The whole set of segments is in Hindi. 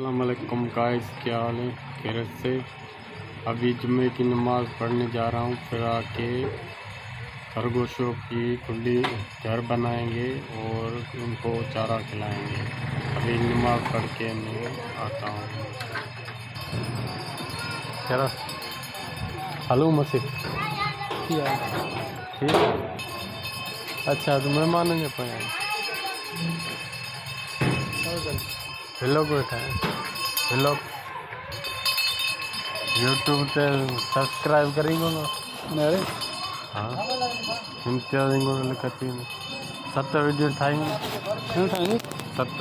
अस्सलाम वालेकुम गाइस, क्या हाल है? खैरियत से। अभी जुम्मे की नमाज़ पढ़ने जा रहा हूँ, फिर आके खरगोशों की खुली घर बनाएंगे और उनको चारा खिलाएंगे। अभी नमाज़ पढ़ के मैं आता हूँ। क्या हेलो मसीह ठीक है। अच्छा, तो मेहमान ने पाया हेलो बैठा है हेलो यूट्यूब पे सब्सक्राइब करेंगे ना मेरे। हाँ, इम्तियाज लिखती है 7 वीडियो उठाएंगे 7।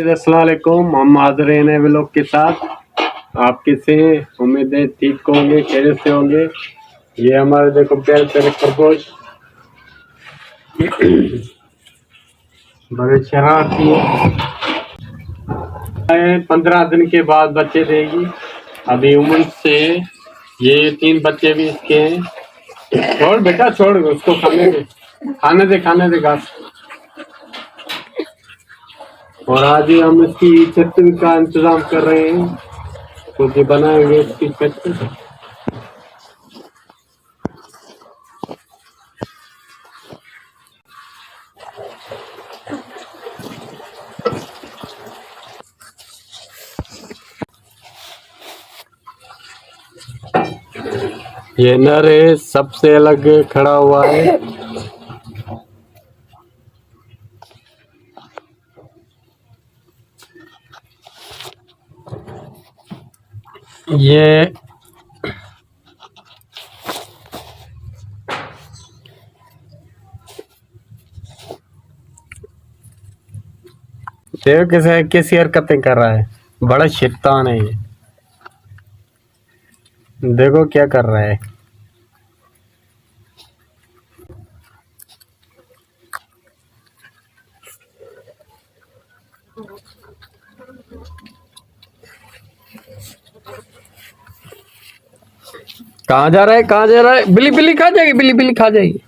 अस्सलाम वालेकुम, हम हाजिर हैं व्लॉग के साथ। आप कैसे हैं? उम्मीद है ठीक होंगे, खैरियत से होंगे। ये हमारे देखो प्यारे प्यारे खरगोश बड़े शरारती है। 15 दिन के बाद बच्चे देगी। अभी उम्र से ये 3 बच्चे भी इसके हैं। छोड़ बेटा छोड़, उसको खाने दे घास। और आज ही हम इसकी छत का इंतजाम कर रहे हैं, क्योंकि बनाएंगे इसकी छत। ये नर है, सबसे अलग खड़ा हुआ है। ये देखो कैसी हरकतें कर रहा है, बड़ा शैतान है ये। देखो क्या कर रहा है। कहाँ जा रहा है, कहाँ जा रहा है? बिल्ली बिल्ली खा जाएगी, बिल्ली बिल्ली खा जाएगी।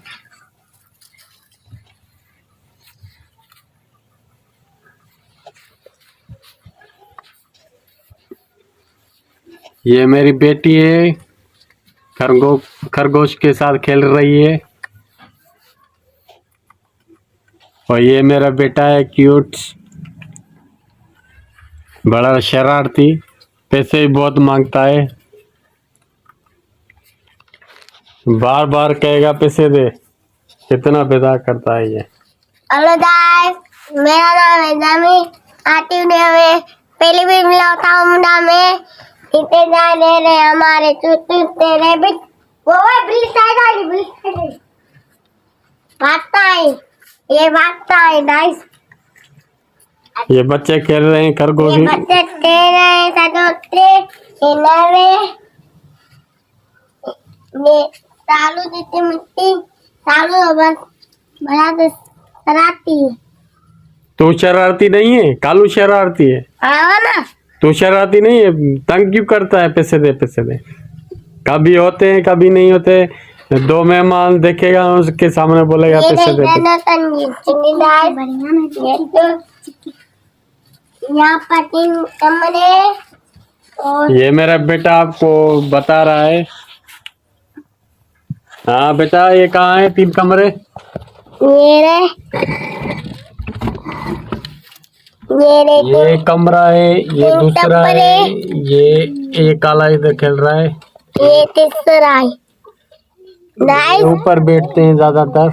ये मेरी बेटी है, खरगोश के साथ खेल रही है। और ये मेरा बेटा है क्यूट, बड़ा शरारती, पैसे भी बहुत मांगता है। बार बार कहेगा पैसे दे, कितना पैदा करता है ये। हेलो गाइस, मेरा नाम है जामी। आती हूँ में पहली भी मिलाता हूँ मुंडा में इतने जा ले रहे हमारे चुट्टी तेरे भी वो बिल्ली साइड आ गई, बिल्ली साइड आ गई। भागता है, ये भागता है गाइस। ये बच्चे खेल रहे हैं खरगोश। ये बच्चे खेल रहे हैं सदोते इन्हें ये सालू जितनी मिट्टी सालू बस बड़ा तो शरारती है। तू शरारती नहीं है, कालू शरारती है। हाँ ना, तू शरारती नहीं है, तंग क्यों करता है? पैसे दे पैसे दे। कभी होते हैं कभी नहीं होते। 2 मेहमान देखेगा, उसके सामने बोलेगा पैसे दे। यहाँ पर 3 कमरे और ये मेरा बेटा आपको बता रहा है। हाँ बेटा, ये कहाँ है 3 कमरे? ये कमरा है, ये दूसरा है, ये काला इधर खेल रहा है, ये तीसरा है। नाइस। ऊपर बैठते हैं ज्यादातर।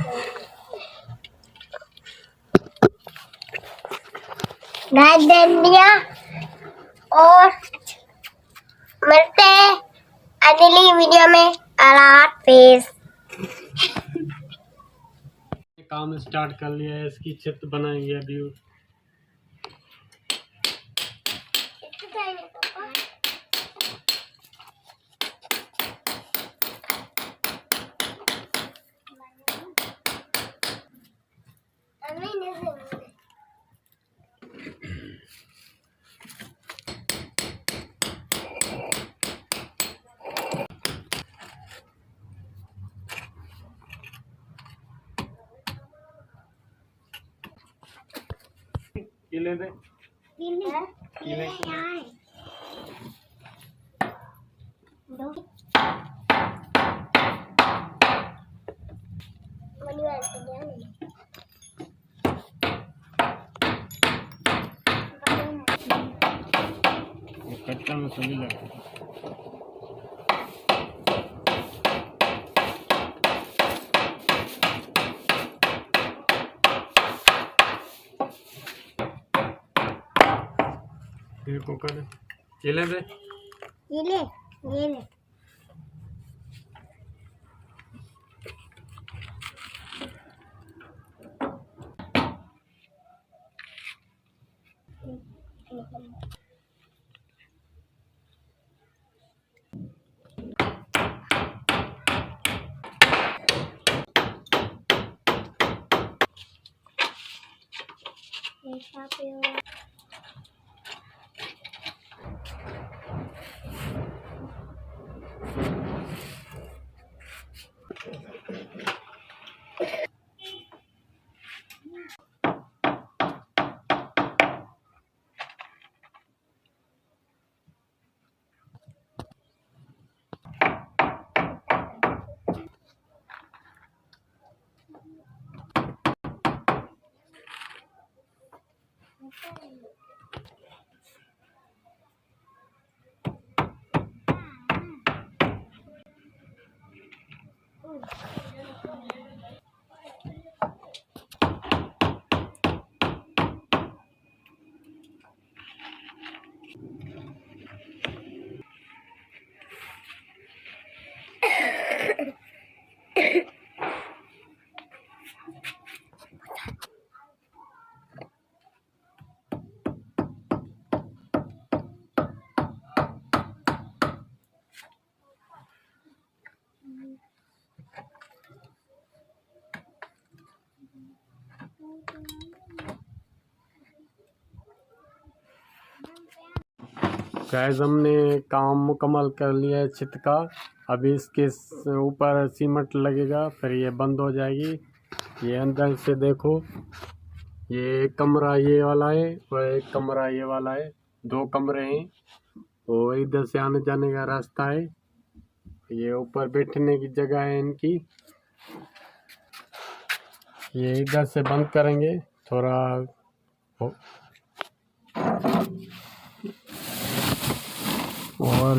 गाइस देख दिया और मिलते हैं अगली वीडियो में। अल्लाह हाफिज़। काम स्टार्ट कर लिया है, इसकी छत बनाएंगे अभी। कीले दे कीले कीले कट्टा में सभी लगा देखो कर केले दे ये ले गाइस हमने काम मुकम्मल कर लिया है छत का। अभी इसके ऊपर सीमेंट लगेगा, फिर ये बंद हो जाएगी। ये अंदर से देखो, ये एक कमरा ये वाला है और एक कमरा ये वाला है, 2 कमरे हैं और इधर से आने जाने का रास्ता है। ये ऊपर बैठने की जगह है इनकी। ये इधर से बंद करेंगे थोड़ा और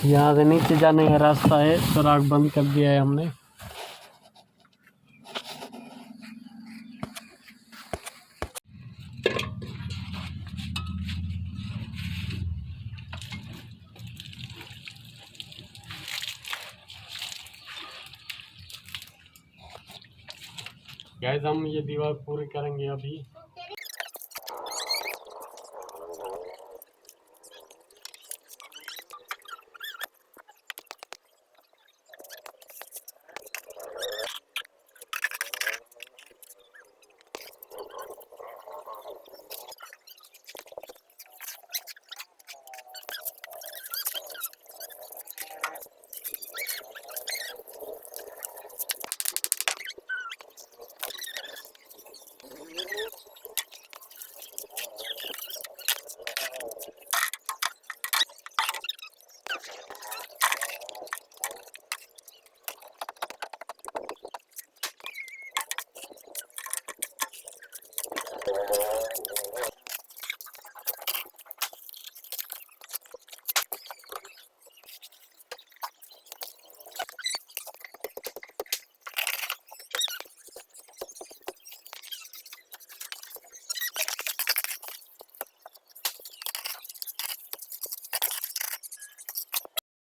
यहाँ से नीचे जाने का रास्ता है, सुराख बंद कर दिया है हमने। गाइस हम ये दीवार पूरी करेंगे अभी।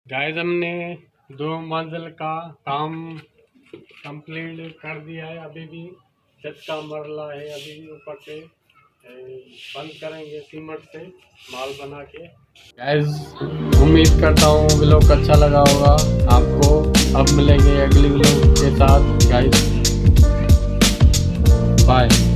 गाइस हमने 2 मंजिल का काम कंप्लीट कर दिया है। अभी भी छत का मरला है, अभी भी ऊपर से बंद करेंगे सीमेंट से माल बना के। गाइस उम्मीद करता हूँ व्लॉग अच्छा लगा होगा आपको। अब मिलेंगे अगली व्लॉग के साथ गाइस, बाय।